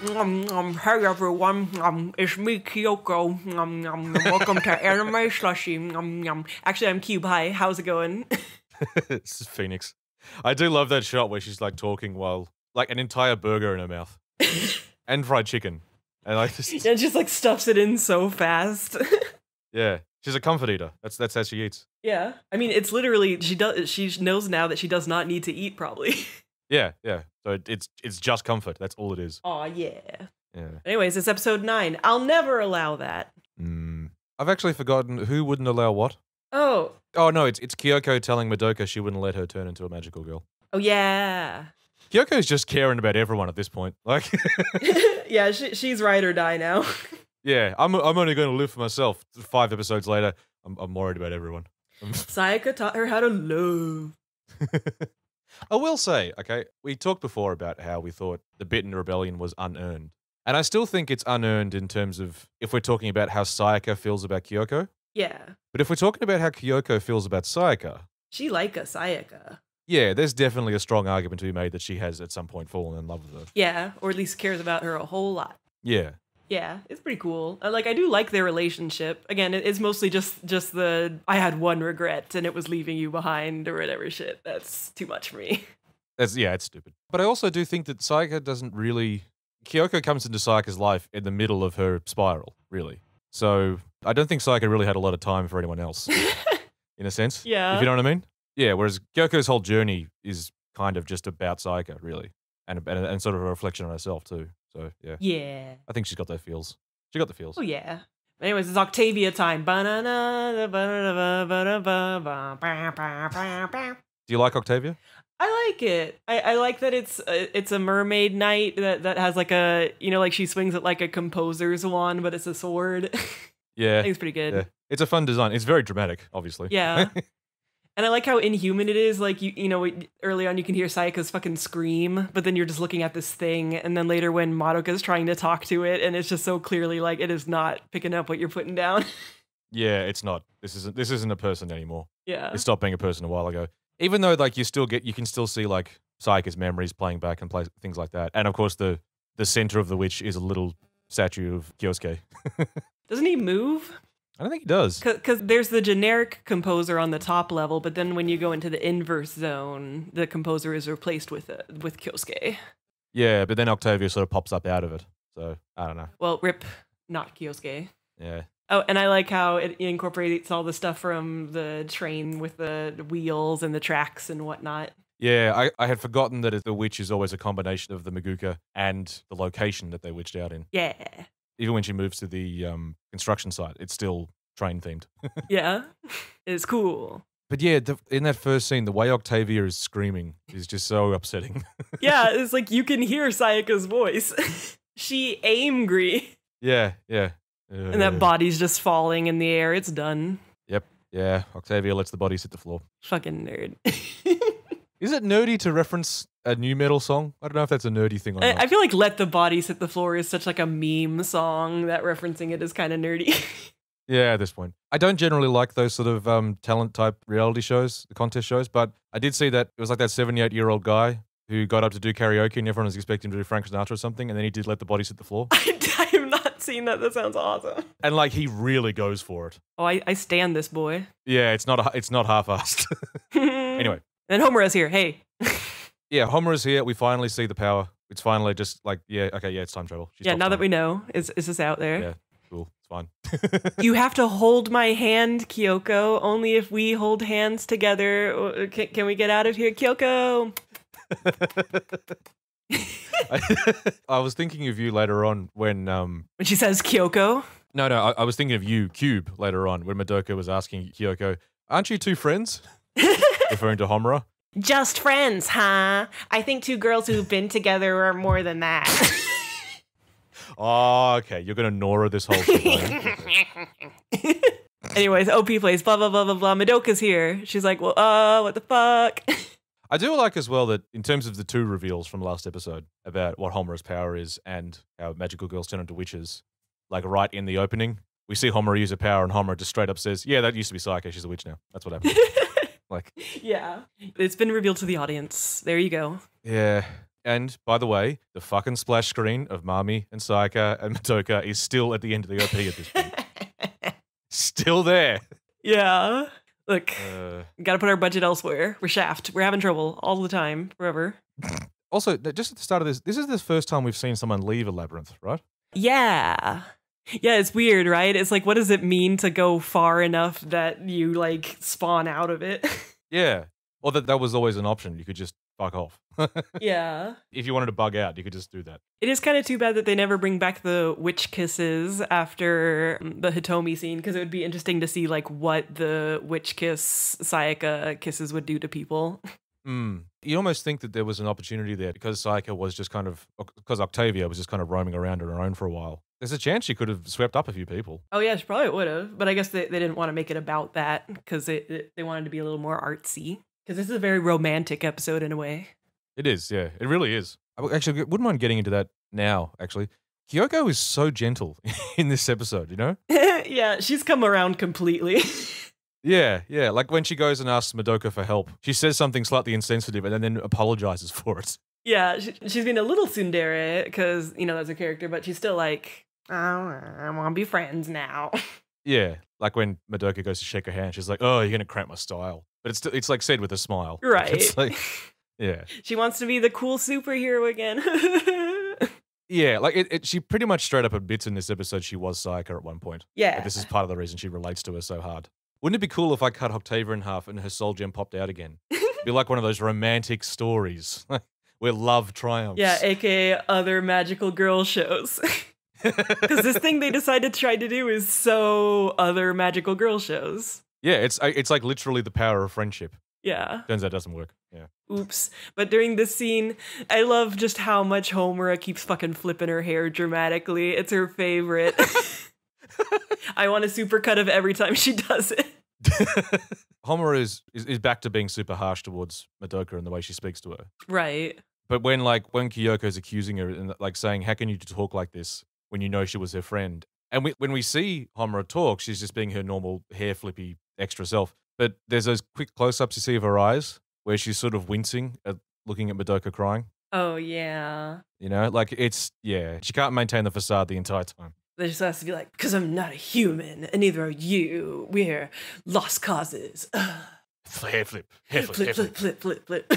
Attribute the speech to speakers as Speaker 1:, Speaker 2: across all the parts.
Speaker 1: Hey everyone, it's me, Kyoko. Welcome to Anime Slushy. Actually, I'm Cube. Hi, how's it going?
Speaker 2: This is Phoenix. I do love that shot where she's like talking while like an entire burger in her mouth and fried chicken, and like
Speaker 1: just like stuffs it in so fast.
Speaker 2: Yeah, she's a comfort eater. That's how she eats.
Speaker 1: Yeah, I mean, it's literally she knows now that she does not need to eat. Probably.
Speaker 2: Yeah. So it's just comfort. That's all it is.
Speaker 1: Aw, yeah.
Speaker 2: Yeah.
Speaker 1: Anyways, it's episode 9. I'll never allow that.
Speaker 2: I've actually forgotten who wouldn't allow what.
Speaker 1: Oh
Speaker 2: No, it's Kyoko telling Madoka she wouldn't let her turn into a magical girl.
Speaker 1: Oh yeah.
Speaker 2: Kyoko's just caring about everyone at this point. Like,
Speaker 1: yeah, she's ride or die now.
Speaker 2: yeah, I'm only going to live for myself. 5 episodes later, I'm worried about everyone.
Speaker 1: Sayaka taught her how to love.
Speaker 2: I will say, okay, we talked before about how we thought the Bitten Rebellion was unearned. And I still think it's unearned in terms of if we're talking about how Sayaka feels about Kyoko.
Speaker 1: Yeah.
Speaker 2: But if we're talking about how Kyoko feels about Sayaka.
Speaker 1: She like a Sayaka.
Speaker 2: Yeah, there's definitely a strong argument to be made that she has at some point fallen in love with her.
Speaker 1: Yeah, or at least cares about her a whole lot.
Speaker 2: Yeah.
Speaker 1: Yeah, it's pretty cool. I do like their relationship. Again, it's mostly just the I had one regret and it was leaving you behind or whatever shit. That's too much for me.
Speaker 2: It's stupid. But I also do think that Sayaka doesn't really... Kyoko comes into Sayaka's life in the middle of her spiral, really. So I don't think Sayaka really had a lot of time for anyone else, in a sense.
Speaker 1: Yeah.
Speaker 2: If you know what I mean? Yeah, whereas Kyoko's whole journey is kind of just about Sayaka, really. And sort of a reflection on herself, too. So, yeah.
Speaker 1: Yeah.
Speaker 2: I think she's got those feels. She got the feels.
Speaker 1: Oh, yeah. Anyways, it's Octavia time.
Speaker 2: Do you like Octavia?
Speaker 1: I like it. I like that it's a mermaid knight that has like a, like she swings it like a composer's wand, but it's a sword.
Speaker 2: Yeah.
Speaker 1: I think it's pretty good.
Speaker 2: Yeah. It's a fun design. It's very dramatic, obviously.
Speaker 1: Yeah. And I like how inhuman it is. Like, early on you can hear Sayaka's fucking scream, but then you're just looking at this thing. And then later when Madoka's trying to talk to it, and it's just so clearly like it is not picking up what you're putting down.
Speaker 2: Yeah, it's not. This isn't a person anymore.
Speaker 1: Yeah.
Speaker 2: It stopped being a person a while ago. Even though like you can still see like Sayaka's memories playing back and things like that. And of course the center of the witch is a little statue of Kyosuke.
Speaker 1: Doesn't he move?
Speaker 2: I don't think he does.
Speaker 1: Because there's the generic composer on the top level, but then when you go into the inverse zone, the composer is replaced with Kyosuke.
Speaker 2: Yeah, but then Octavia sort of pops up out of it. So, I don't know.
Speaker 1: Well, rip, not Kyosuke.
Speaker 2: Yeah.
Speaker 1: Oh, and I like how it incorporates all the stuff from the train with the wheels and the tracks and whatnot.
Speaker 2: Yeah, I had forgotten that the witch is always a combination of the Maguka and the location that they witched out in.
Speaker 1: Yeah.
Speaker 2: Even when she moves to the construction site, it's still train themed.
Speaker 1: Yeah, it's cool.
Speaker 2: But yeah, in that first scene, the way Octavia is screaming is just so upsetting.
Speaker 1: Yeah, it's like you can hear Sayaka's voice. She angry.
Speaker 2: Yeah.
Speaker 1: And that body's just falling in the air. It's done.
Speaker 2: Yep. Yeah, Octavia lets the bodies hit the floor.
Speaker 1: Fucking nerd.
Speaker 2: Is it nerdy to reference a new metal song? I don't know if that's a nerdy thing or not.
Speaker 1: I feel like Let the Bodies Hit the Floor is such like a meme song that referencing it is kind of nerdy.
Speaker 2: Yeah, at this point. I don't generally like those sort of talent type reality shows, the contest shows, but I did see that it was like that 78-year-old guy who got up to do karaoke and everyone was expecting him to do Frank Sinatra or something, and then he did Let the Bodies Hit the Floor.
Speaker 1: I have not seen that. That sounds awesome.
Speaker 2: And like he really goes for it.
Speaker 1: Oh, I stand this boy.
Speaker 2: Yeah, it's not half-assed. Anyway.
Speaker 1: And Homura's here. Hey.
Speaker 2: Yeah, Homura's here. We finally see the power. It's finally just like, yeah, okay, yeah, it's time travel.
Speaker 1: Yeah, now that we know, is this out there?
Speaker 2: Yeah, cool. It's fine.
Speaker 1: You have to hold my hand, Kyoko. Only if we hold hands together. Can we get out of here, Kyoko?
Speaker 2: I was thinking of you later on when
Speaker 1: she says Kyoko?
Speaker 2: No, I was thinking of you, Cube, later on when Madoka was asking Kyoko, aren't you two friends? Referring to Homura.
Speaker 1: Just friends, huh? I think two girls who've been together are more than that.
Speaker 2: Oh, okay. You're going to Nora this whole thing.
Speaker 1: Anyways, OP plays blah, blah, blah, blah, blah. Madoka's here. She's like, well, what the fuck?
Speaker 2: I do like as well that in terms of the 2 reveals from last episode about what Homura's power is and how magical girls turn into witches, like right in the opening, we see Homura use her power and Homura just straight up says, yeah, that used to be Sayaka. She's a witch now. That's what happened. Like,
Speaker 1: yeah, it's been revealed to the audience. There you go.
Speaker 2: Yeah. And by the way, the fucking splash screen of Mami and Sayaka and Madoka is still at the end of the OP at this point. Still there.
Speaker 1: Yeah. Look, gotta put our budget elsewhere. We're Shaft. We're having trouble all the time, forever.
Speaker 2: Also, just at the start of this is the first time we've seen someone leave a labyrinth, right?
Speaker 1: Yeah. Yeah, it's weird, right? It's like, what does it mean to go far enough that you, like, spawn out of it?
Speaker 2: Yeah. Or that was always an option. You could just fuck off.
Speaker 1: Yeah.
Speaker 2: If you wanted to bug out, you could just do that.
Speaker 1: It is kind of too bad that they never bring back the witch kisses after the Hitomi scene, because it would be interesting to see, like, what the witch kiss Sayaka kisses would do to people.
Speaker 2: You almost think that there was an opportunity there because Sayaka was just because Octavia was just kind of roaming around on her own for a while. There's a chance she could have swept up a few people.
Speaker 1: Oh yeah, she probably would have. But I guess they didn't want to make it about that because they wanted to be a little more artsy. Because this is a very romantic episode in a way.
Speaker 2: It is, yeah. It really is. I actually wouldn't mind getting into that now, actually. Kyoko is so gentle in this episode, you know?
Speaker 1: Yeah, she's come around completely.
Speaker 2: Yeah. Like when she goes and asks Madoka for help, she says something slightly insensitive and then apologizes for it.
Speaker 1: Yeah, she's been a little tsundere because, that's her character, but she's still like, oh, I want to be friends now.
Speaker 2: Yeah, like when Madoka goes to shake her hand, she's like, oh, you're going to cramp my style. But it's like said with a smile.
Speaker 1: Right.
Speaker 2: It's like, yeah.
Speaker 1: She wants to be the cool superhero again.
Speaker 2: Yeah, like she pretty much straight up admits in this episode she was Sayaka at one point.
Speaker 1: Yeah.
Speaker 2: Like this is part of the reason she relates to her so hard. Wouldn't it be cool if I cut Octavia in half and her soul gem popped out again? It'd be like one of those romantic stories where love triumphs.
Speaker 1: Yeah, aka other magical girl shows. Because this thing they decided to try to do is so other magical girl shows.
Speaker 2: Yeah, it's like literally the power of friendship.
Speaker 1: Yeah.
Speaker 2: Turns out it doesn't work. Yeah.
Speaker 1: Oops. But during this scene, I love just how much Homura keeps fucking flipping her hair dramatically. It's her favorite. I want a supercut of every time she does it.
Speaker 2: Homura is back to being super harsh towards Madoka in the way she speaks to her.
Speaker 1: Right.
Speaker 2: But when Kyoko's accusing her and like saying, how can you talk like this when you know she was her friend? And when we see Homura talk, she's just being her normal hair flippy extra self. But there's those quick close-ups you see of her eyes where she's sort of wincing at looking at Madoka crying.
Speaker 1: Oh, yeah.
Speaker 2: You know, like she can't maintain the facade the entire time.
Speaker 1: There just has to be like, because I'm not a human, and neither are you. We're lost causes.
Speaker 2: Hair flip.
Speaker 1: Flip.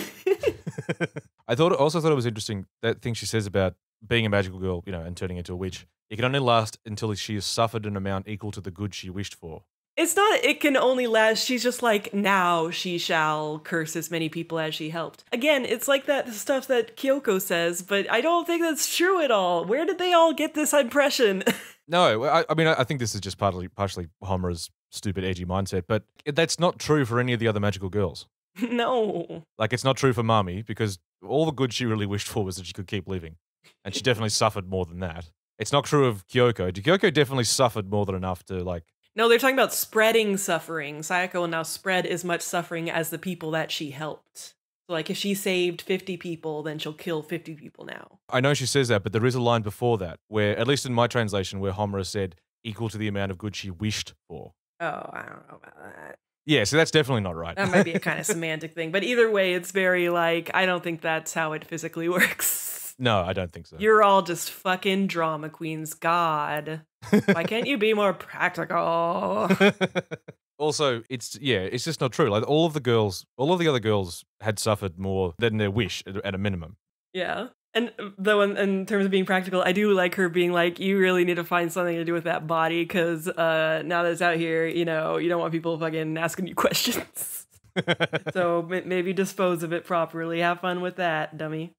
Speaker 2: I also thought it was interesting, that thing she says about being a magical girl, and turning into a witch. It can only last until she has suffered an amount equal to the good she wished for.
Speaker 1: It's not, it can only last, she's just like, now she shall curse as many people as she helped. Again, it's like that stuff that Kyoko says, but I don't think that's true at all. Where did they all get this impression?
Speaker 2: No, I think this is just partially Homura's stupid, edgy mindset, but that's not true for any of the other magical girls.
Speaker 1: No.
Speaker 2: Like, it's not true for Mami, because all the good she really wished for was that she could keep living. And she definitely suffered more than that. It's not true of Kyoko. Kyoko definitely suffered more than enough to, like...
Speaker 1: No, they're talking about spreading suffering. Sayaka will now spread as much suffering as the people that she helped. So, like, if she saved 50 people, then she'll kill 50 people now.
Speaker 2: I know she says that, but there is a line before that, where, at least in my translation, where Homura said, equal to the amount of good she wished for.
Speaker 1: Oh, I don't know about that.
Speaker 2: Yeah, so that's definitely not right.
Speaker 1: That might be a kind of semantic thing. But either way, it's very, like, I don't think that's how it physically works.
Speaker 2: No, I don't think so.
Speaker 1: You're all just fucking drama queens. God. Why can't you be more practical?
Speaker 2: Also, it's just not true. Like all of the other girls had suffered more than their wish at a minimum.
Speaker 1: Yeah. And though in terms of being practical, I do like her being like, you really need to find something to do with that body because now that it's out here, you don't want people fucking asking you questions. So maybe dispose of it properly. Have fun with that, dummy.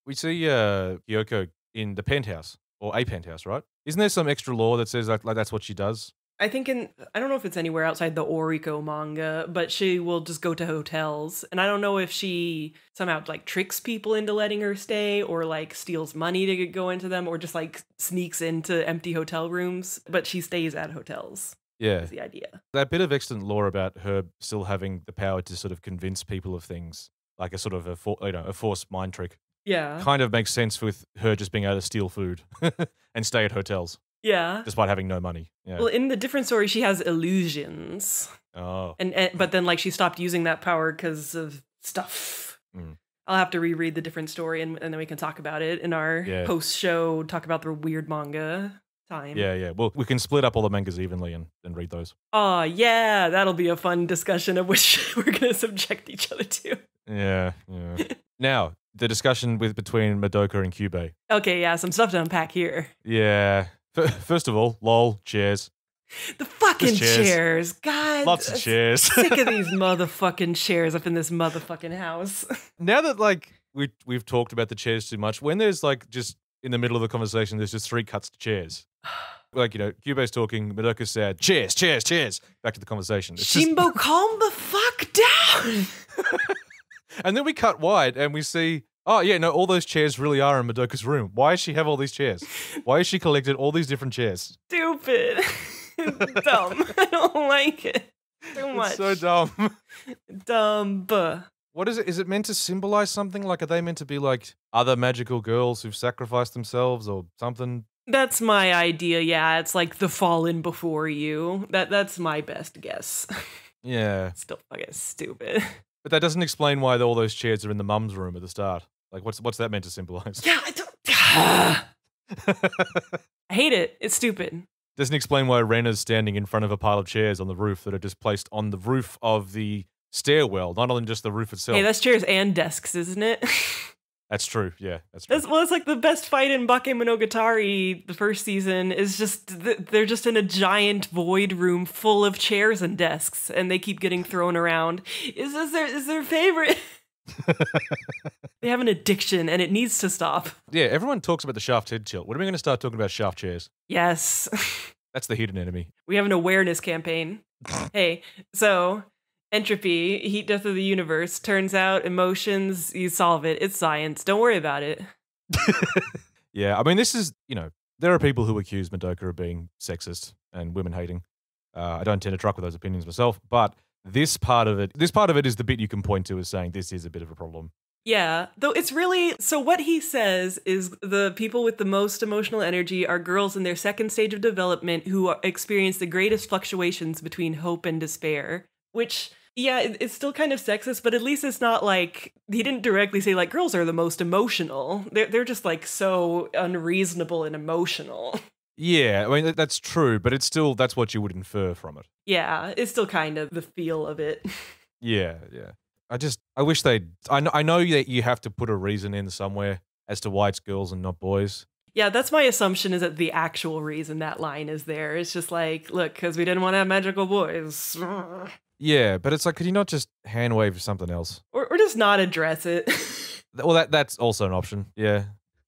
Speaker 2: We see Kyoko in the penthouse, or a penthouse, right? Isn't there some extra law that says like that's what she does?
Speaker 1: I think I don't know if it's anywhere outside the Oriko manga, but she will just go to hotels. And I don't know if she somehow like tricks people into letting her stay or like steals money to go into them or just like sneaks into empty hotel rooms, but she stays at hotels.
Speaker 2: Yeah.
Speaker 1: That's the idea.
Speaker 2: That bit of extant lore about her still having the power to sort of convince people of things, like a sort of a forced mind trick.
Speaker 1: Yeah.
Speaker 2: Kind of makes sense with her just being able to steal food and stay at hotels.
Speaker 1: Yeah.
Speaker 2: Despite having no money. Yeah.
Speaker 1: Well, in the different story, she has illusions.
Speaker 2: Oh.
Speaker 1: But then like she stopped using that power because of stuff. I'll have to reread the different story and then we can talk about it in our post-show, talk about the weird manga time.
Speaker 2: Yeah. Well, we can split up all the mangas evenly and read those.
Speaker 1: Oh, yeah. That'll be a fun discussion of which we're going to subject each other to.
Speaker 2: Yeah. Now, the discussion between Madoka and Kyubei.
Speaker 1: Okay, yeah, some stuff to unpack here.
Speaker 2: Yeah. First of all, lol, chairs.
Speaker 1: The fucking chairs. God.
Speaker 2: Lots of chairs.
Speaker 1: Sick of these motherfucking chairs up in this motherfucking house.
Speaker 2: Now that, like, we've talked about the chairs too much, when there's, like, just in the middle of the conversation, there's just 3 cuts to chairs. Like, Kyubei's talking, Madoka's sad, chairs. Back to the conversation.
Speaker 1: Shimbo, calm the fuck down.
Speaker 2: And then we cut wide and we see, oh, yeah, no, all those chairs really are in Madoka's room. Why does she have all these chairs? Why has she collected all these different chairs?
Speaker 1: Stupid. Dumb. I don't like it. Too much.
Speaker 2: It's so dumb.
Speaker 1: Dumb.
Speaker 2: What is it? Is it meant to symbolize something? Like, are they meant to be like other magical girls who've sacrificed themselves or something?
Speaker 1: That's my idea, yeah. It's like the fallen before you. That's my best guess.
Speaker 2: Yeah.
Speaker 1: Still fucking stupid.
Speaker 2: But that doesn't explain why all those chairs are in the mum's room at the start. Like, what's that meant to symbolize?
Speaker 1: Yeah, I hate it. It's stupid.
Speaker 2: Doesn't explain why Rena's standing in front of a pile of chairs on the roof that are just placed on the roof of the stairwell, not on just the roof itself.
Speaker 1: Hey, that's chairs and desks, isn't it?
Speaker 2: That's true, yeah. That's true.
Speaker 1: It's like the best fight in Bakemonogatari, the first season, is just, they're just in a giant void room full of chairs and desks, and they keep getting thrown around. Is their favorite? They have an addiction, and it needs to stop.
Speaker 2: Yeah, everyone talks about the shaft head tilt. When are we going to start talking about shaft chairs?
Speaker 1: Yes.
Speaker 2: That's the hidden enemy.
Speaker 1: We have an awareness campaign. Hey, so... Entropy, heat death of the universe. Turns out emotions, you solve it. It's science. Don't worry about it.
Speaker 2: Yeah, I mean, this is, there are people who accuse Madoka of being sexist and women hating. I don't tend to truck with those opinions myself, but this part of it is the bit you can point to as saying this is a bit of a problem.
Speaker 1: Yeah, though it's really, so what he says is the people with the most emotional energy are girls in their second stage of development who experience the greatest fluctuations between hope and despair, which... Yeah, it's still kind of sexist, but at least it's not like, he didn't directly say like girls are the most emotional. They're just like so unreasonable and emotional.
Speaker 2: Yeah, I mean, that's true, but it's still, that's what you would infer from it.
Speaker 1: Yeah, it's still kind of the feel of it.
Speaker 2: Yeah. I wish I know that you have to put a reason in somewhere as to why it's girls and not boys.
Speaker 1: Yeah, that's my assumption, is that the actual reason that line is there. It's just like, look, because we didn't want to have magical boys.
Speaker 2: Yeah, but it's like, could you not just hand wave something else?
Speaker 1: Or just not address it.
Speaker 2: Well, that's also an option, yeah.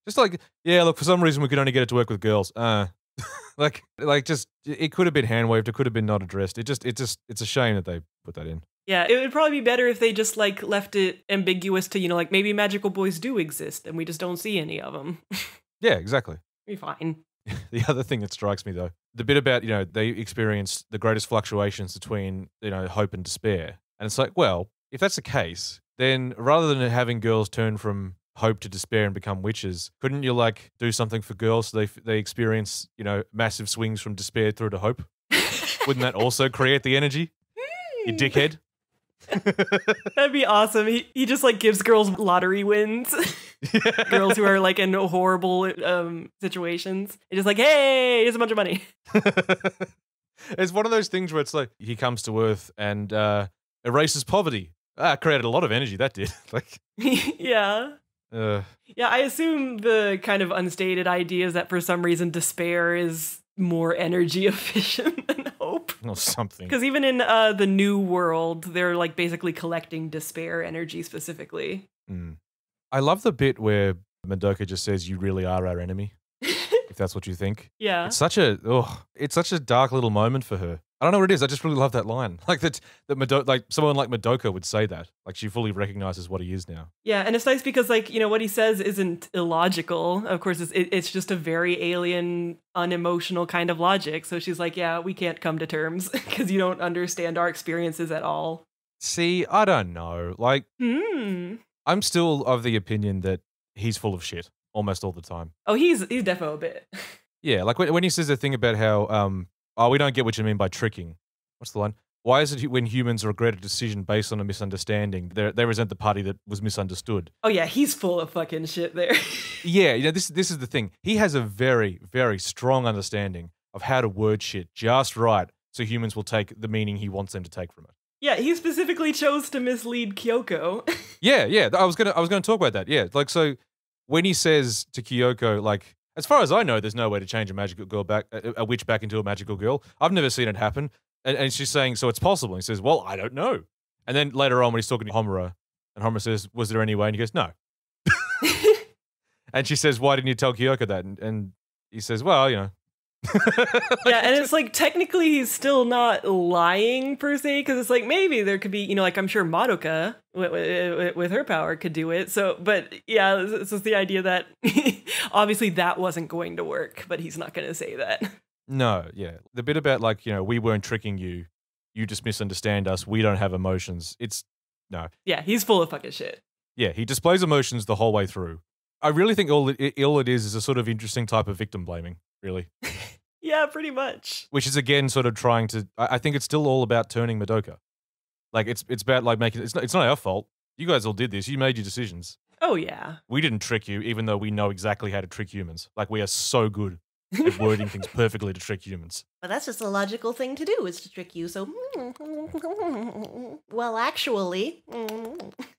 Speaker 2: Just like, yeah, look, for some reason we could only get it to work with girls. Like just, it could have been hand waved, it could have been not addressed. It's a shame that they put that in.
Speaker 1: Yeah, it would probably be better if they just like left it ambiguous to, like maybe magical boys do exist and we just don't see any of them.
Speaker 2: Yeah, exactly.
Speaker 1: Be fine.
Speaker 2: The other thing that strikes me, though, the bit about, they experience the greatest fluctuations between, hope and despair. And it's like, well, if that's the case, then rather than having girls turn from hope to despair and become witches, couldn't you, like, do something for girls so they experience, massive swings from despair through to hope? Wouldn't that also create the energy? You dickhead.
Speaker 1: That'd be awesome. He just like gives girls lottery wins. Girls who are like in horrible situations. He's just like, hey, here's a bunch of money.
Speaker 2: It's one of those things where it's like he comes to Earth and erases poverty. Created a lot of energy, that did. Like,
Speaker 1: yeah. Yeah, I assume the kind of unstated idea is that for some reason despair is more energy efficient than hope.
Speaker 2: Or something.
Speaker 1: Because even in the new world, they're like basically collecting despair energy specifically.
Speaker 2: Mm. I love the bit where Madoka just says, "You really are our enemy," if that's what you think.
Speaker 1: Yeah.
Speaker 2: It's such a dark little moment for her. I don't know what it is. I just really love that line. Like that someone like Madoka would say that. Like she fully recognizes what he is now.
Speaker 1: Yeah, and it's nice because like, what he says isn't illogical. Of course, it's just a very alien, unemotional kind of logic. So she's like, yeah, we can't come to terms because you don't understand our experiences at all.
Speaker 2: See, I don't know. Like, I'm still of the opinion that he's full of shit almost all the time.
Speaker 1: Oh, he's defo a bit.
Speaker 2: Yeah, like when he says the thing about how, we don't get what you mean by tricking. What's the line? Why is it when humans regret a decision based on a misunderstanding, they resent the party that was misunderstood?
Speaker 1: Oh yeah, he's full of fucking shit there.
Speaker 2: Yeah, this is the thing. He has a very, very strong understanding of how to word shit just right so humans will take the meaning he wants them to take from it.
Speaker 1: Yeah, he specifically chose to mislead Kyoko.
Speaker 2: Yeah. I was gonna talk about that. Yeah, like so when he says to Kyoko, like, as far as I know, there's no way to change a magical girl back, a witch back into a magical girl. I've never seen it happen. And she's saying, so it's possible. And he says, well, I don't know. And then later on when he's talking to Homura, and Homura says, was there any way? And he goes, no. And she says, why didn't you tell Kyoko that? And he says, well, you know.
Speaker 1: Yeah, and it's like technically he's still not lying per se, because it's like maybe there could be, you know, like I'm sure Madoka with her power could do it. So, but yeah, this is the idea that obviously that wasn't going to work, but he's not going to say that.
Speaker 2: No, yeah. The bit about like, you know, we weren't tricking you, you just misunderstand us, we don't have emotions. It's, no.
Speaker 1: Yeah, he's full of fucking shit.
Speaker 2: Yeah, he displays emotions the whole way through. I really think all it is a sort of interesting type of victim blaming, really.
Speaker 1: Yeah, pretty much.
Speaker 2: Which is again sort of trying to. I think it's still all about turning Madoka. Like it's about like making it's not our fault. You guys all did this. You made your decisions.
Speaker 1: Oh yeah.
Speaker 2: We didn't trick you, even though we know exactly how to trick humans. Like we are so good at wording things perfectly to trick humans.
Speaker 3: But that's just the logical thing to do, is to trick you. So, well, actually,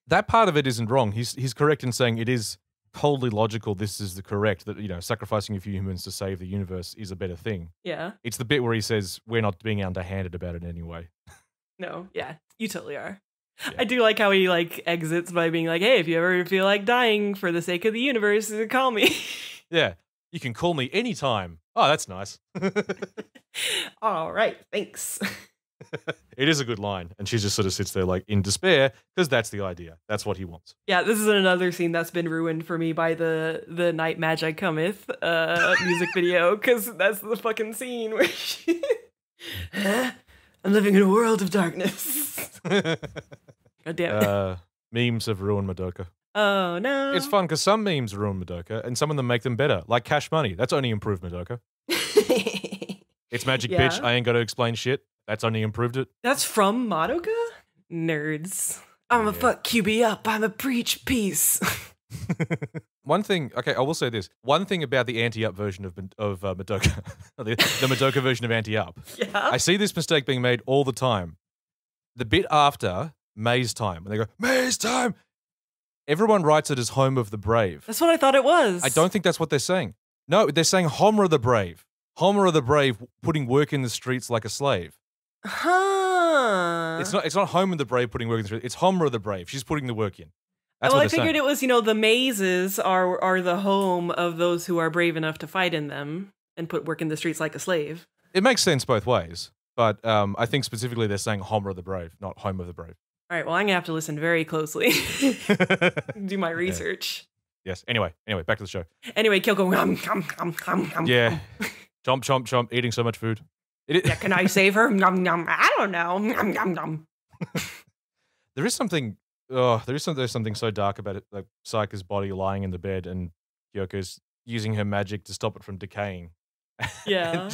Speaker 2: That part of it isn't wrong. He's correct in saying it is totally logical. This is the correct that, you know, sacrificing a few humans to save the universe is a better thing.
Speaker 1: Yeah.
Speaker 2: It's the bit where he says we're not being underhanded about it anyway.
Speaker 1: No, yeah, you totally are.
Speaker 2: Yeah.
Speaker 1: I do like how he like exits by being like, hey, if you ever feel like dying for the sake of the universe, call me.
Speaker 2: Yeah. You can call me anytime. Oh, that's nice.
Speaker 1: All right, thanks.
Speaker 2: It is a good line. And she just sort of sits there like in despair because that's the idea. That's what he wants.
Speaker 1: Yeah, this is another scene that's been ruined for me by the Night Magi Cometh music video, because that's the fucking scene where she... I'm living in a world of darkness. God damn it.
Speaker 2: Memes have ruined Madoka.
Speaker 1: Oh, no.
Speaker 2: It's fun because some memes ruin Madoka and some of them make them better. Like Cash Money. That's only improved Madoka. It's magic,
Speaker 1: Yeah.
Speaker 2: bitch. I ain't got to explain shit. That's only improved it.
Speaker 1: That's from Madoka? Nerds. I'm a fuck QB up. I'm a preach peace.
Speaker 2: One thing, okay, I will say this. One thing about the anti-up version of Madoka, the Madoka version of anti-up,
Speaker 1: Yeah.
Speaker 2: I see this mistake being made all the time. The bit after May's time, when they go, May's time, everyone writes it as Home of the Brave.
Speaker 1: That's what I thought it was.
Speaker 2: I don't think that's what they're saying. No, they're saying Homura the Brave. Homura the Brave putting work in the streets like a slave.
Speaker 1: Huh.
Speaker 2: It's not Homer the Brave putting work in the streets. It's Homura the Brave. She's putting the work in. That's
Speaker 1: well,
Speaker 2: what
Speaker 1: I
Speaker 2: they're
Speaker 1: figured
Speaker 2: saying.
Speaker 1: it was, you know, the mazes are the home of those who are brave enough to fight in them and put work in the streets like a slave.
Speaker 2: It makes sense both ways. But I think specifically they're saying Homura the Brave, not Home of the Brave.
Speaker 1: All right, well, I'm going to have to listen very closely. Do my research.
Speaker 2: Yes. Anyway, back to the show.
Speaker 1: Anyway, Kyoko.
Speaker 2: Yeah. Chomp, chomp, chomp, eating so much food.
Speaker 1: Yeah, can I save her? Nom, nom. I don't know. Nom, nom, nom.
Speaker 2: There is something so dark about it, like Sayaka's body lying in the bed and Kyoko's using her magic to stop it from decaying.
Speaker 1: Yeah.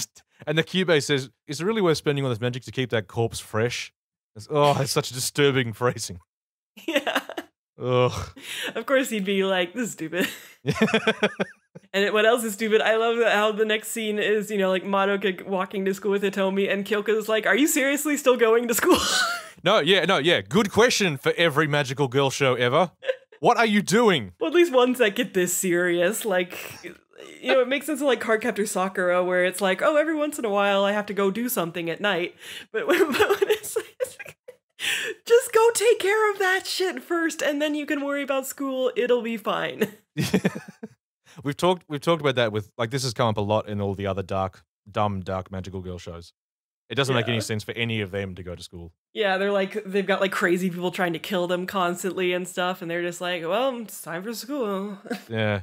Speaker 2: and the Kyubey says, "Is it really worth spending all this magic to keep that corpse fresh?" It's such a disturbing phrasing.
Speaker 1: Yeah.
Speaker 2: Ugh.
Speaker 1: Of course he'd be like, this is stupid. And what else is stupid? I love how the next scene is, you know, like Madoka walking to school with Hitomi and Kyoko's like, are you seriously still going to school?
Speaker 2: No, yeah. Good question for every magical girl show ever. What are you doing?
Speaker 1: Well, at least ones that get this serious, like, you know, it makes sense of like Cardcaptor Sakura, where it's like, oh, every once in a while I have to go do something at night. But when it's like, just go take care of that shit first, and then you can worry about school. It'll be fine.
Speaker 2: We've talked about that with, like, this has come up a lot in all the other dumb magical girl shows. It doesn't make any sense for any of them to go to school.
Speaker 1: Yeah, they've got like crazy people trying to kill them constantly and stuff, and they're just like, well, it's time for school.
Speaker 2: Yeah.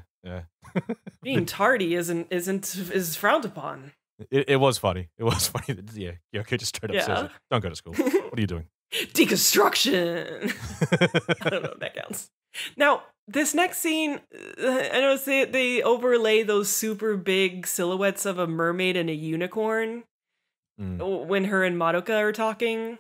Speaker 1: Being tardy is frowned upon.
Speaker 2: It was funny. It was funny that, Kyoko just straight up says it. Don't go to school. What are you doing?
Speaker 1: Deconstruction. I don't know if that counts. Now, this next scene, I noticed they overlay those super big silhouettes of a mermaid and a unicorn when her and Madoka are talking.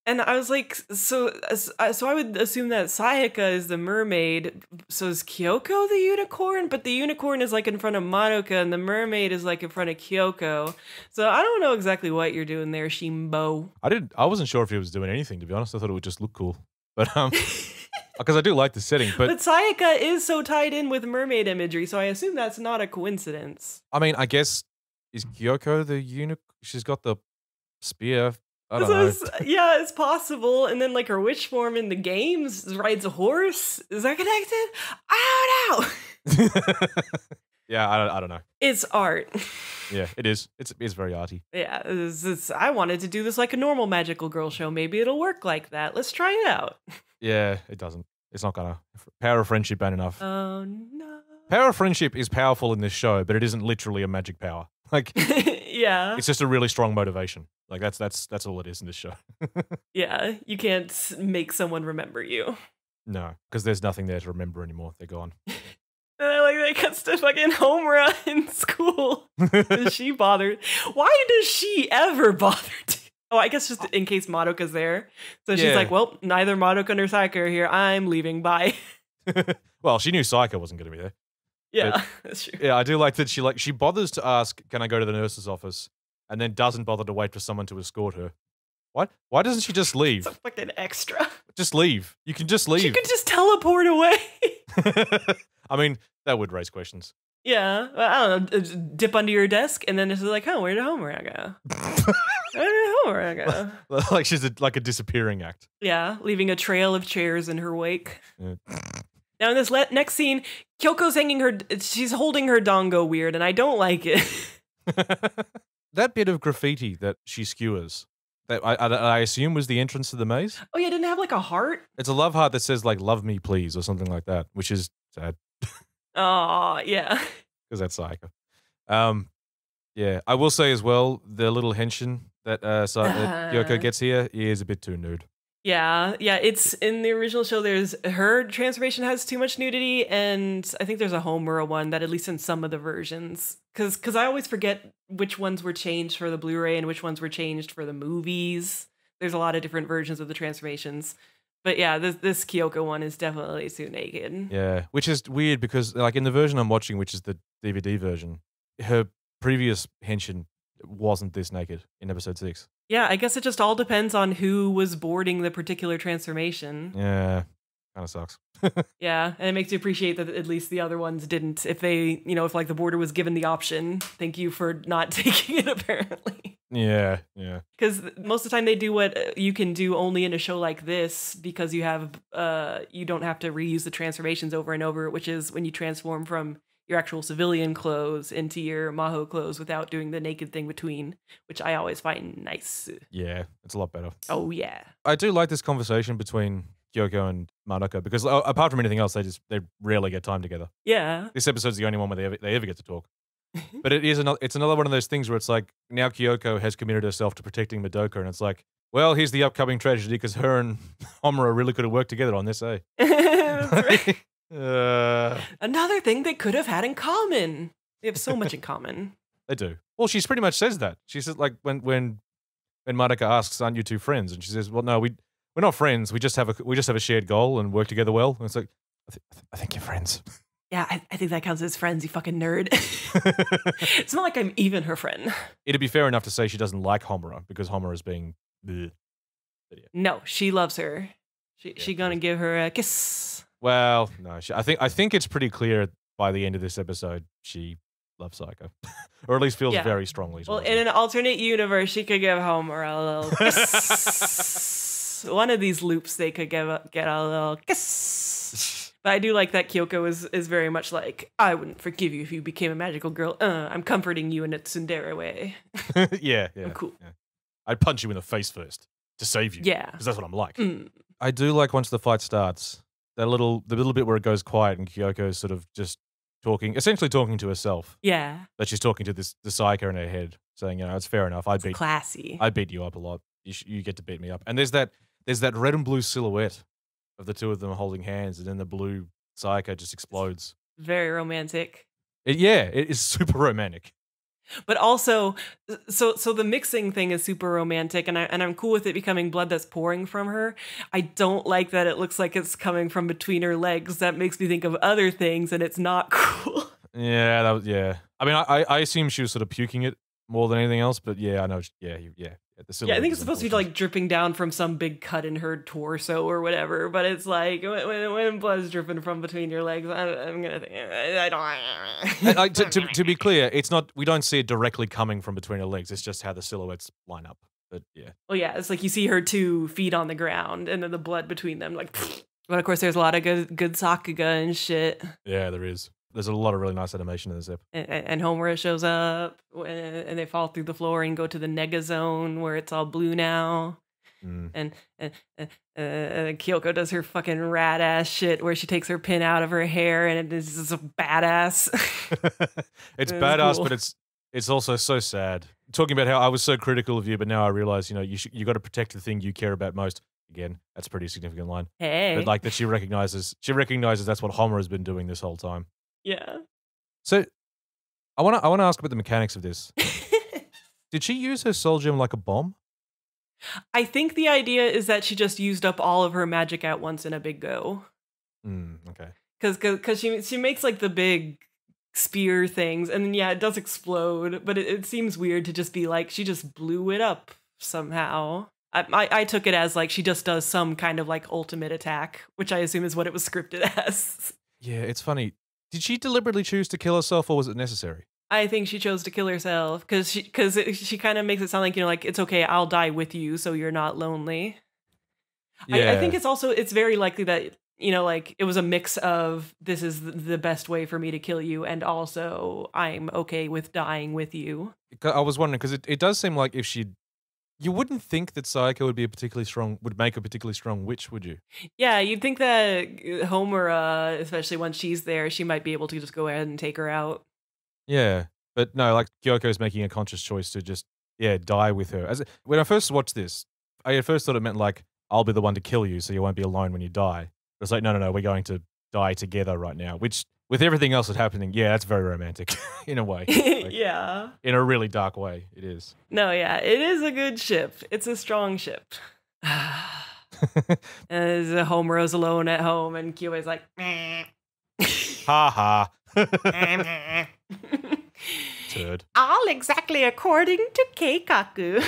Speaker 1: And I was like, so I would assume that Sayaka is the mermaid. So is Kyoko the unicorn? But the unicorn is like in front of Madoka, and the mermaid is like in front of Kyoko. So I don't know exactly what you're doing there, Shimbo.
Speaker 2: I wasn't sure if he was doing anything, to be honest. I thought it would just look cool. But because I do like the setting. But
Speaker 1: Sayaka is so tied in with mermaid imagery, so I assume that's not a coincidence.
Speaker 2: I mean, I guess, is Kyoko the unicorn? She's got the spear. I don't know.
Speaker 1: Yeah, it's possible. And then like her witch form in the games rides a horse. Is that connected? I don't know.
Speaker 2: Yeah, I don't know.
Speaker 1: It's art.
Speaker 2: Yeah, it is. It's very arty.
Speaker 1: Yeah, I wanted to do this like a normal magical girl show. Maybe it'll work like that. Let's try it out.
Speaker 2: Yeah, it doesn't. It's not gonna. Power of friendship ain't enough.
Speaker 1: Oh no.
Speaker 2: Power of friendship is powerful in this show, but it isn't literally a magic power. Like,
Speaker 1: yeah,
Speaker 2: it's just a really strong motivation. Like that's all it is in this show.
Speaker 1: Yeah, you can't make someone remember you.
Speaker 2: No, because there's nothing there to remember anymore. They're gone.
Speaker 1: And I like that cuts to fucking Homura in school. Is she bothered? Why does she ever bother to? Oh, I guess just in case Madoka's there. So she's like, well, neither Madoka nor Sayaka are here. I'm leaving. Bye.
Speaker 2: Well, she knew Sayaka wasn't going to be there.
Speaker 1: Yeah, that's true.
Speaker 2: Yeah, I do like that she bothers to ask, can I go to the nurse's office? And then doesn't bother to wait for someone to escort her. What? Why doesn't she just leave?
Speaker 1: It's a fucking extra.
Speaker 2: Just leave. You can just leave.
Speaker 1: She could just teleport away.
Speaker 2: I mean, that would raise questions.
Speaker 1: Yeah, I don't know. Dip under your desk, and then it's like, oh, where did Homura go? Where did Homura go?
Speaker 2: Like she's like a disappearing act.
Speaker 1: Yeah, leaving a trail of chairs in her wake.
Speaker 2: Yeah.
Speaker 1: Now in this next scene, Kyoko's she's holding her dongo weird, and I don't like it.
Speaker 2: That bit of graffiti that she skewers, that I assume was the entrance to the maze.
Speaker 1: Oh yeah, didn't it have like a heart?
Speaker 2: It's a love heart that says like "Love me, please" or something like that, which is sad.
Speaker 1: Oh yeah.
Speaker 2: Because that's Sayaka. Yeah, I will say as well, the little henchman that Kyoko gets here is a bit too nude.
Speaker 1: Yeah, it's in the original show. There's her transformation has too much nudity, and I think there's a Homura one that at least in some of the versions, because I always forget which ones were changed for the Blu-ray and which ones were changed for the movies. There's a lot of different versions of the transformations, but yeah, this Kyoko one is definitely too naked.
Speaker 2: Yeah, which is weird because like in the version I'm watching, which is the DVD version, her previous henchman wasn't this naked in episode 6.
Speaker 1: Yeah, I guess it just all depends on who was boarding the particular transformation.
Speaker 2: Yeah, kind of sucks.
Speaker 1: Yeah, and it makes you appreciate that at least the other ones didn't. If they, if like the boarder was given the option, thank you for not taking it apparently.
Speaker 2: Yeah.
Speaker 1: Because most of the time they do what you can do only in a show like this because you have, you don't have to reuse the transformations over and over, which is when you transform from your actual civilian clothes into your Maho clothes without doing the naked thing between, which I always find nice.
Speaker 2: Yeah, it's a lot better.
Speaker 1: Oh, yeah.
Speaker 2: I do like this conversation between Kyoko and Madoka because apart from anything else, they rarely get time together.
Speaker 1: Yeah.
Speaker 2: This episode's the only one where they ever get to talk. But it's another one of those things where it's like now Kyoko has committed herself to protecting Madoka, and it's like, well, here's the upcoming tragedy because her and Homura really could have worked together on this, eh?
Speaker 1: That's right. Another thing they could have had in common. They have so much in common.
Speaker 2: They do. Well, she pretty much says that. She says like when Madoka asks, "Aren't you two friends?" and she says, "Well, no, we're not friends. We just have a shared goal and work together well." And it's like, I think you're friends.
Speaker 1: Yeah, I think that counts as friends. You fucking nerd. It's not like I'm even her friend.
Speaker 2: It'd be fair enough to say she doesn't like Homura because Homura is being. Bleh. Yeah.
Speaker 1: No, she loves her. She gonna give her a kiss.
Speaker 2: Well, no, I think it's pretty clear by the end of this episode she loves Sayaka, or at least feels very strongly.
Speaker 1: Well, in an alternate universe, she could give Homura a little kiss. One of these loops, they could get a little kiss. But I do like that Kyoko is very much like, I wouldn't forgive you if you became a magical girl. I'm comforting you in a tsundere way.
Speaker 2: Yeah.
Speaker 1: I'm cool.
Speaker 2: Yeah. I'd punch you in the face first to save you.
Speaker 1: Yeah,
Speaker 2: because that's what I'm like. I do like once the fight starts. The little bit where it goes quiet and Kyoko's sort of just essentially talking to herself.
Speaker 1: Yeah.
Speaker 2: But she's talking to the Sayaka in her head, saying, it's fair enough. I beat you up a lot. You get to beat me up. And there's that red and blue silhouette of the two of them holding hands, and then the blue Sayaka just explodes.
Speaker 1: Very romantic.
Speaker 2: It is super romantic.
Speaker 1: But also, so the mixing thing is super romantic, and I'm cool with it becoming blood that's pouring from her. I don't like that it looks like it's coming from between her legs. That makes me think of other things, and it's not cool.
Speaker 2: Yeah, yeah. I mean, I assume she was sort of puking it more than anything else, but yeah, I know. Yeah.
Speaker 1: Yeah, I think it's supposed to be like dripping down from some big cut in her torso or whatever, but it's like when blood's dripping from between your legs, I'm gonna think I don't.
Speaker 2: To be clear, it's not. We don't see it directly coming from between her legs. It's just how the silhouettes line up. But yeah.
Speaker 1: Well, yeah, it's like you see her 2 feet on the ground, and then the blood between them, like. But of course, there's a lot of good Sakuga and shit.
Speaker 2: Yeah, there is. There's a lot of really nice animation in this episode.
Speaker 1: And Homura shows up, and they fall through the floor and go to the Nega zone where it's all blue now. And Kyoko does her fucking rat ass shit where she takes her pin out of her hair, and it is just a badass.
Speaker 2: It's badass, cool. But it's also so sad. Talking about how I was so critical of you, but now I realize, you got to protect the thing you care about most. Again, that's a pretty significant line.
Speaker 1: Hey,
Speaker 2: but like that she recognizes that's what Homura has been doing this whole time.
Speaker 1: Yeah.
Speaker 2: So, I want to ask about the mechanics of this. Did she use her soul gem like a bomb?
Speaker 1: I think the idea is that she just used up all of her magic at once in a big go.
Speaker 2: Okay.
Speaker 1: Because she makes like the big spear things, and then it does explode, but it seems weird to just be like she just blew it up somehow. I took it as like she just does some kind of like ultimate attack, which I assume is what it was scripted as.
Speaker 2: Yeah, it's funny. Did she deliberately choose to kill herself, or was it necessary?
Speaker 1: I think she chose to kill herself because she kind of makes it sound like, like it's okay, I'll die with you, so you're not lonely. Yeah. I think it's very likely that, like it was a mix of this is the best way for me to kill you, and also I'm okay with dying with you.
Speaker 2: I was wondering because it does seem like if you wouldn't think that Sayaka would make a particularly strong witch, would you?
Speaker 1: Yeah, you'd think that Homura, especially when she's there, she might be able to just go ahead and take her out.
Speaker 2: Yeah, but no, like Kyoko's making a conscious choice to just die with her. When I first watched this, I at first thought it meant like I'll be the one to kill you, so you won't be alone when you die. But it's like no, we're going to die together right now. Which with everything else that's happening, that's very romantic in a way. Like,
Speaker 1: yeah.
Speaker 2: In a really dark way, it is.
Speaker 1: No, yeah, it is a good ship. It's a strong ship. And Homura's alone at home, and Kyoko's like, meh.
Speaker 2: Ha ha. Turd.
Speaker 3: All exactly according to Keikaku.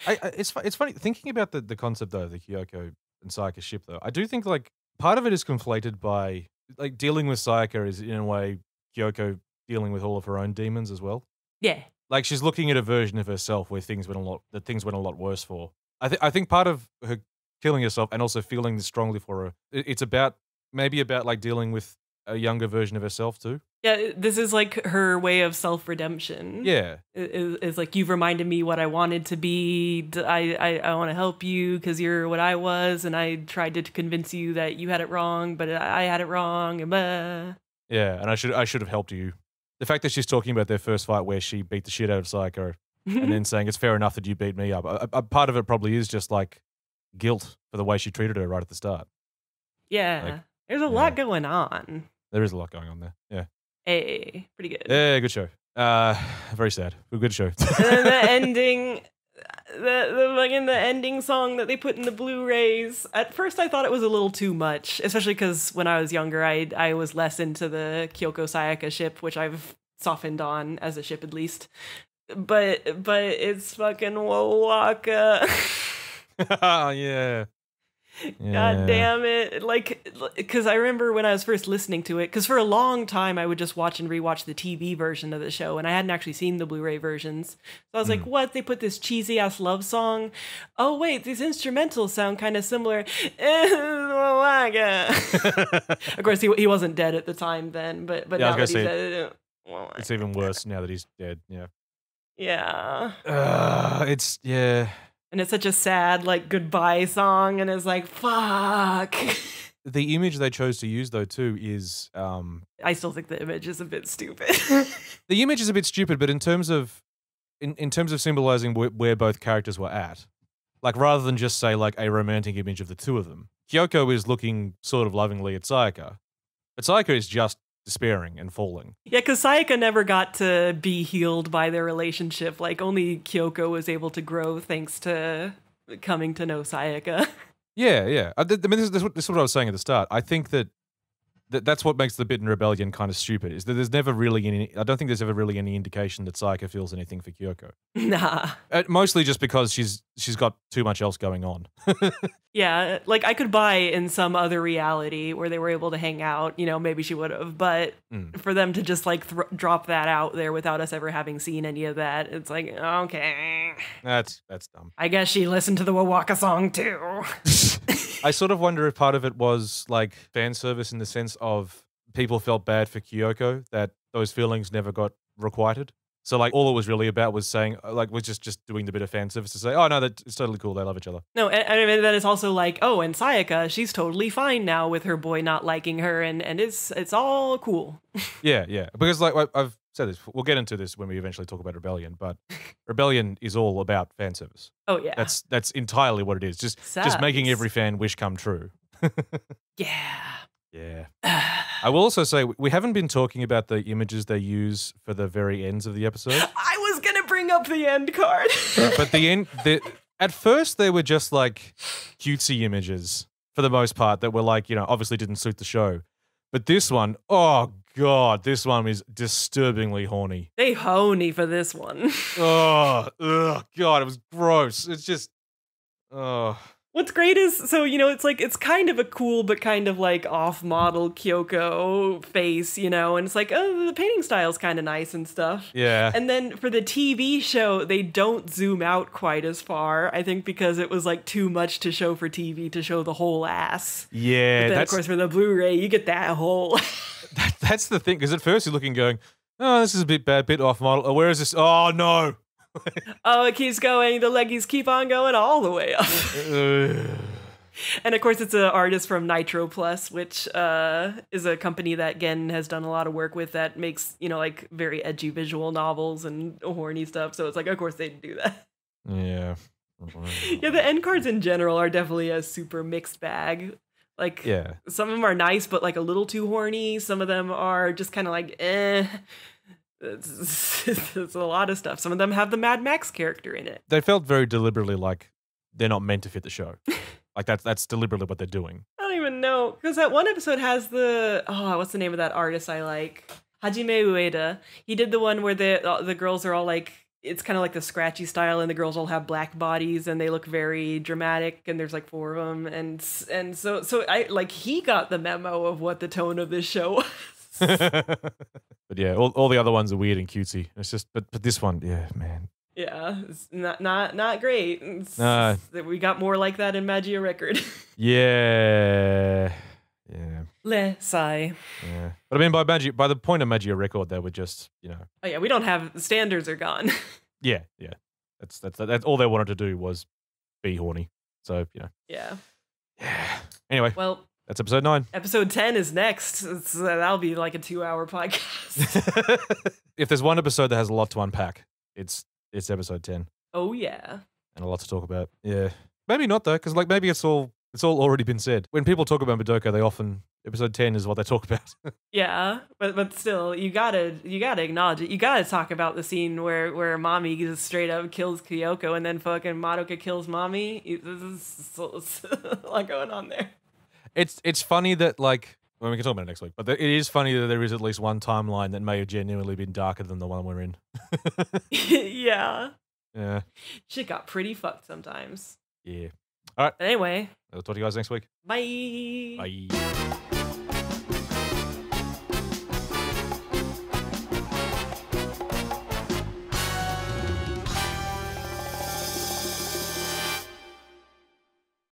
Speaker 2: It's funny thinking about the concept though of the Kyoko and Sayaka ship though. I do think like part of it is conflated by like dealing with Sayaka is in a way Kyoko dealing with all of her own demons as well.
Speaker 1: Yeah.
Speaker 2: Like she's looking at a version of herself where things went a lot worse for. I think part of her killing herself and also feeling this strongly for her, it's maybe about like dealing with a younger version of herself too.
Speaker 1: Yeah, this is like her way of self-redemption.
Speaker 2: Yeah.
Speaker 1: Is like, you've reminded me what I wanted to be. I want to help you because you're what I was, and I tried to convince you that you had it wrong, but I had it wrong. And blah.
Speaker 2: Yeah, and I should have helped you. The fact that she's talking about their first fight where she beat the shit out of Sayaka and then saying it's fair enough that you beat me up. A part of it probably is just like guilt for the way she treated her right at the start.
Speaker 1: Yeah. Like, there's a lot going on.
Speaker 2: There is a lot going on there. Yeah.
Speaker 1: Hey, pretty good.
Speaker 2: Yeah, good show. Very sad. Good show.
Speaker 1: And then the ending, the ending song that they put in the Blu-rays. At first, I thought it was a little too much, especially because when I was younger, I was less into the Kyoko Sayaka ship, which I've softened on as a ship at least. But it's fucking Wowaka.
Speaker 2: Yeah.
Speaker 1: God damn it. Like, because I remember when I was first listening to it, because for a long time I would just watch and rewatch the TV version of the show, and I hadn't actually seen the Blu-ray versions. So I was like, what? They put this cheesy ass love song? Oh, wait, these instrumentals sound kind of similar. Of course, he wasn't dead at the time then, but now that he's dead,
Speaker 2: it's even worse now that he's dead. Yeah.
Speaker 1: Yeah.
Speaker 2: And
Speaker 1: it's such a sad, like, goodbye song, and it's like, fuck.
Speaker 2: The image they chose to use, though, too, is...
Speaker 1: I still think the image is a bit stupid.
Speaker 2: The image is a bit stupid, but in terms of symbolizing where both characters were at, like, rather than just say, like, a romantic image of the two of them, Kyoko is looking sort of lovingly at Sayaka, but Sayaka is just despairing and falling.
Speaker 1: Yeah, because Sayaka never got to be healed by their relationship. Like, only Kyoko was able to grow thanks to coming to know Sayaka.
Speaker 2: Yeah. I mean, this is what I was saying at the start. I think that's what makes the bit in Rebellion kind of stupid, is that there's never really any... I don't think there's ever really any indication that Sayaka feels anything for Kyoko.
Speaker 1: Nah.
Speaker 2: Mostly just because she's got too much else going on.
Speaker 1: Yeah, like, I could buy in some other reality where they were able to hang out, maybe she would have, but for them to just, like, drop that out there without us ever having seen any of that, it's like, okay.
Speaker 2: That's dumb.
Speaker 1: I guess she listened to the Wawaka song, too.
Speaker 2: I sort of wonder if part of it was, like, fan service in the sense of people felt bad for Kyoko, that those feelings never got requited. So, like, all it was really about was saying, like, was just doing the bit of fan service to say, oh, no, it's totally cool. They love each other.
Speaker 1: No, and then it's also like, oh, and Sayaka, she's totally fine now with her boy not liking her, and it's all cool.
Speaker 2: Yeah. Because, like, I've said this, we'll get into this when we eventually talk about Rebellion, but Rebellion is all about fan service.
Speaker 1: Oh, yeah.
Speaker 2: That's entirely what it is. Just making every fan wish come true. Yeah. I will also say, we haven't been talking about the images they use for the very ends of the episode.
Speaker 1: I was going to bring up the end card.
Speaker 2: But at first they were just like cutesy images for the most part that were like, obviously didn't suit the show. But this one, oh God, this one is disturbingly horny.
Speaker 1: They horny for this one.
Speaker 2: Oh, God, it was gross. It's just, oh.
Speaker 1: What's great is, so, it's like, it's kind of a cool, but kind of like off-model Kyoko face, and it's like, oh, the painting style's kind of nice and stuff.
Speaker 2: Yeah.
Speaker 1: And then for the TV show, they don't zoom out quite as far, I think because it was like too much to show for TV to show the whole ass.
Speaker 2: Yeah.
Speaker 1: But then, of course, for the Blu-ray, you get that whole...
Speaker 2: That's the thing, because at first you're looking going, oh, this is a bit bad, bit off-model. Oh, where is this? Oh, no.
Speaker 1: Oh, it keeps going. The leggies keep on going all the way up. And of course, it's an artist from Nitro Plus, which is a company that Gen has done a lot of work with that makes, like very edgy visual novels and horny stuff. So it's like, of course, they'd do that.
Speaker 2: Yeah.
Speaker 1: Yeah, the end cards in general are definitely a super mixed bag. Like,
Speaker 2: yeah.
Speaker 1: Some of them are nice, but like a little too horny. Some of them are just kind of like, eh. It's a lot of stuff. Some of them have the Mad Max character in it.
Speaker 2: They felt very deliberately like they're not meant to fit the show. Like that's deliberately what they're doing.
Speaker 1: I don't even know, because that one episode has what's the name of that artist I like? Hajime Ueda. He did the one where the girls are all like, it's kind of like the scratchy style, and the girls all have black bodies and they look very dramatic, and there's like 4 of them, and so I like, he got the memo of what the tone of this show was.
Speaker 2: But yeah, all the other ones are weird and cutesy. It's just, but this one, yeah, man.
Speaker 1: Yeah, it's not great. We got more like that in Magia Record.
Speaker 2: Yeah.
Speaker 1: Le Sai.
Speaker 2: Yeah, but I mean, by the point of Magia Record, they were just,
Speaker 1: Oh yeah, we don't have, standards are gone.
Speaker 2: Yeah. That's all they wanted to do was be horny. So
Speaker 1: Yeah.
Speaker 2: Anyway.
Speaker 1: Well.
Speaker 2: That's episode 9.
Speaker 1: Episode 10 is next. That'll be like a 2-hour podcast.
Speaker 2: If there's one episode that has a lot to unpack, it's episode 10.
Speaker 1: Oh, yeah.
Speaker 2: And a lot to talk about. Yeah. Maybe not, though, because maybe it's all already been said. When people talk about Madoka, they often... Episode 10 is what they talk about.
Speaker 1: Yeah, but still, you gotta acknowledge it. You gotta talk about the scene where Mommy just straight up kills Kyoko and then fucking Madoka kills Mommy. There's a lot going on there.
Speaker 2: It's funny that, like, well, we can talk about it next week, but it is funny that there is at least one timeline that may have genuinely been darker than the one we're in.
Speaker 1: Yeah.
Speaker 2: Yeah.
Speaker 1: Shit got pretty fucked sometimes.
Speaker 2: Yeah. All right.
Speaker 1: Anyway.
Speaker 2: I'll talk to you guys next week.
Speaker 1: Bye.
Speaker 2: Bye.